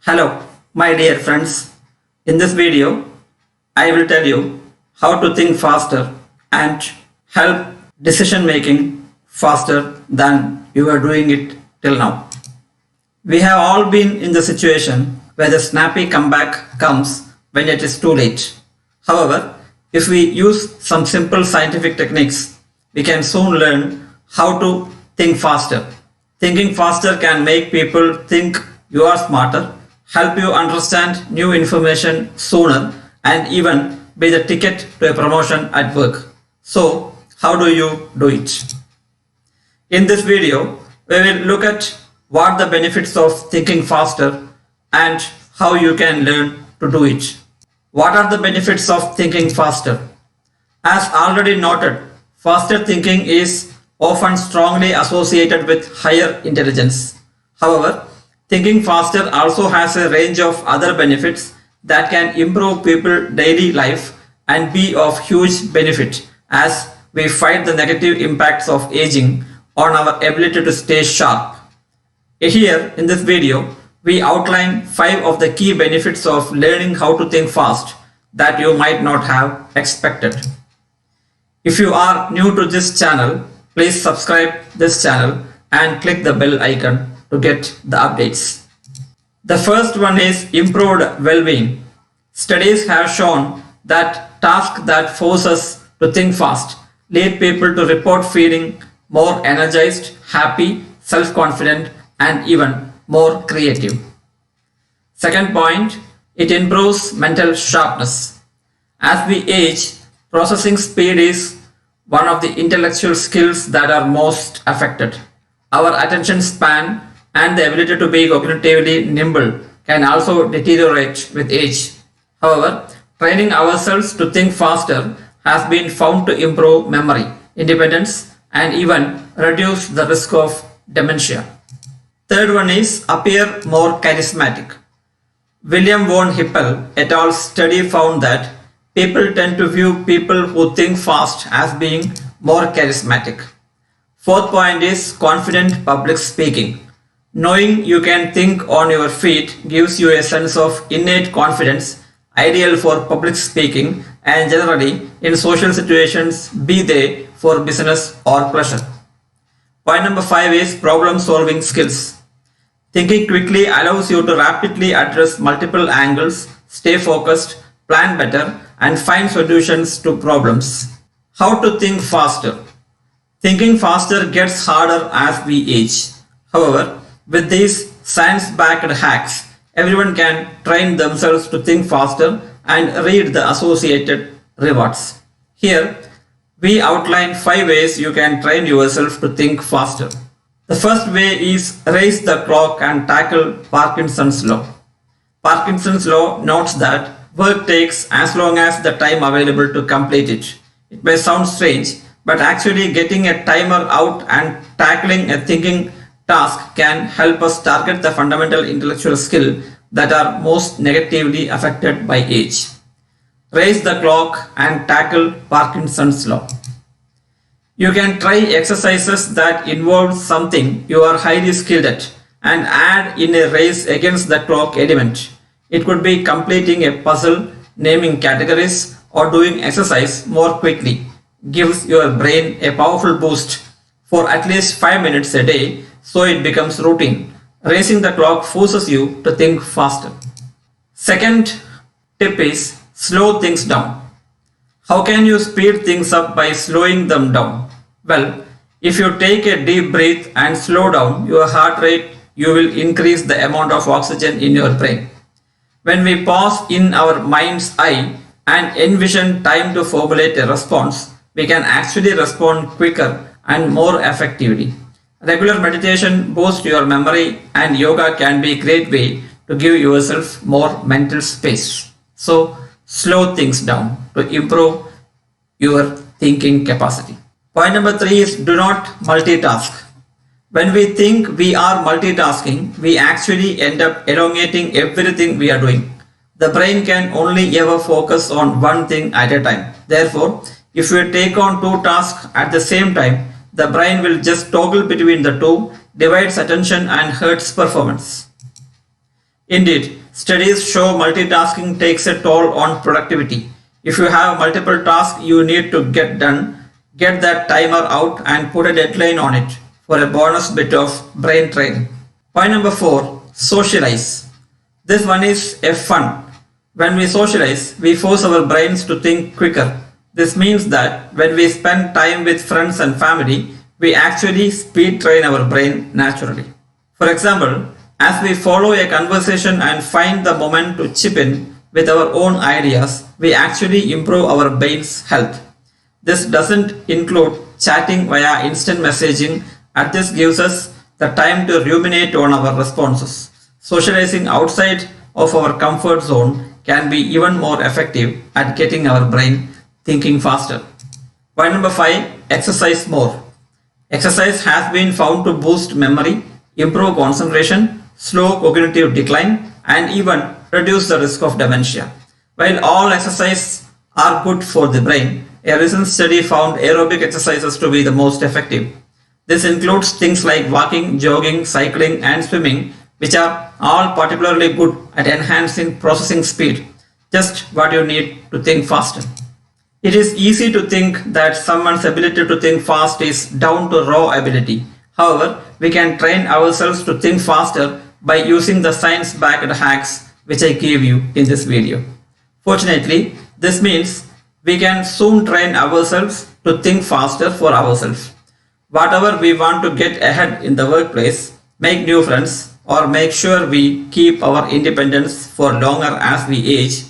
Hello, my dear friends. In this video, I will tell you how to think faster and help decision making faster than you are doing it till now. We have all been in the situation where the snappy comeback comes when it is too late. However, if we use some simple scientific techniques, we can soon learn how to think faster. Thinking faster can make people think you are smarter, help you understand new information sooner, and even be the ticket to a promotion at work. So, how do you do it? In this video, we will look at what the benefits of thinking faster and how you can learn to do it. What are the benefits of thinking faster? As already noted, faster thinking is often strongly associated with higher intelligence. However, thinking faster also has a range of other benefits that can improve people's daily life and be of huge benefit as we fight the negative impacts of aging on our ability to stay sharp. Here in this video, we outline 5 of the key benefits of learning how to think fast that you might not have expected. If you are new to this channel, please subscribe this channel and click the bell icon to get the updates. The first one is improved well-being. Studies have shown that tasks that force us to think fast lead people to report feeling more energized, happy, self-confident, and even more creative. Second point, it improves mental sharpness. As we age, processing speed is one of the intellectual skills that are most affected. Our attention span and the ability to be cognitively nimble can also deteriorate with age. However, training ourselves to think faster has been found to improve memory, independence, and even reduce the risk of dementia. Third one is appear more charismatic. William von Hippel et al.'s study found that people tend to view people who think fast as being more charismatic. Fourth point is confident public speaking. Knowing you can think on your feet gives you a sense of innate confidence, ideal for public speaking and generally in social situations, be they for business or pleasure. Point number 5 is problem solving skills. Thinking quickly allows you to rapidly address multiple angles, stay focused, plan better, and find solutions to problems. How to think faster? Thinking faster gets harder as we age. However, with these science-backed hacks, everyone can train themselves to think faster and read the associated rewards. Here, we outline 5 ways you can train yourself to think faster. The first way is raise the clock and tackle Parkinson's law. Parkinson's law notes that work takes as long as the time available to complete it. It may sound strange, but actually getting a timer out and tackling a thinking task can help us target the fundamental intellectual skill that are most negatively affected by age. Raise the clock and tackle Parkinson's law. You can try exercises that involve something you are highly skilled at and add in a race against the clock element. It could be completing a puzzle, naming categories, or doing exercise more quickly. Gives your brain a powerful boost for at least 5 minutes a day so it becomes routine. Racing the clock forces you to think faster. Second tip is slow things down. How can you speed things up by slowing them down? Well, if you take a deep breath and slow down your heart rate, you will increase the amount of oxygen in your brain. When we pause in our mind's eye and envision time to formulate a response, we can actually respond quicker and more effectively. Regular meditation boosts your memory and yoga can be a great way to give yourself more mental space. So, slow things down to improve your thinking capacity. Point number 3 is do not multitask. When we think we are multitasking, we actually end up elongating everything we are doing. The brain can only ever focus on one thing at a time. Therefore, if you take on 2 tasks at the same time, the brain will just toggle between the two, divides attention and hurts performance. Indeed, studies show multitasking takes a toll on productivity. If you have multiple tasks you need to get done, get that timer out and put a deadline on it for a bonus bit of brain training. Point number 4, socialize. This one is a fun. When we socialize, we force our brains to think quicker. This means that when we spend time with friends and family, we actually speed train our brain naturally. For example, as we follow a conversation and find the moment to chip in with our own ideas, we actually improve our brain's health. This doesn't include chatting via instant messaging, and this gives us the time to ruminate on our responses. Socializing outside of our comfort zone can be even more effective at getting our brain thinking faster. Point number 5, exercise more. Exercise has been found to boost memory, improve concentration, slow cognitive decline, and even reduce the risk of dementia. While all exercises are good for the brain, a recent study found aerobic exercises to be the most effective. This includes things like walking, jogging, cycling, and swimming, which are all particularly good at enhancing processing speed, just what you need to think faster. It is easy to think that someone's ability to think fast is down to raw ability. However, we can train ourselves to think faster by using the science-backed hacks which I gave you in this video. Fortunately, this means we can soon train ourselves to think faster for ourselves. Whatever we want to get ahead in the workplace, make new friends, or make sure we keep our independence for longer as we age,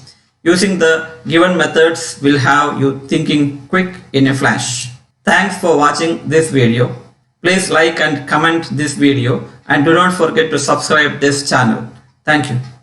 using the given methods will have you thinking quick in a flash. Thanks for watching this video. Please like and comment this video and do not forget to subscribe this channel. Thank you.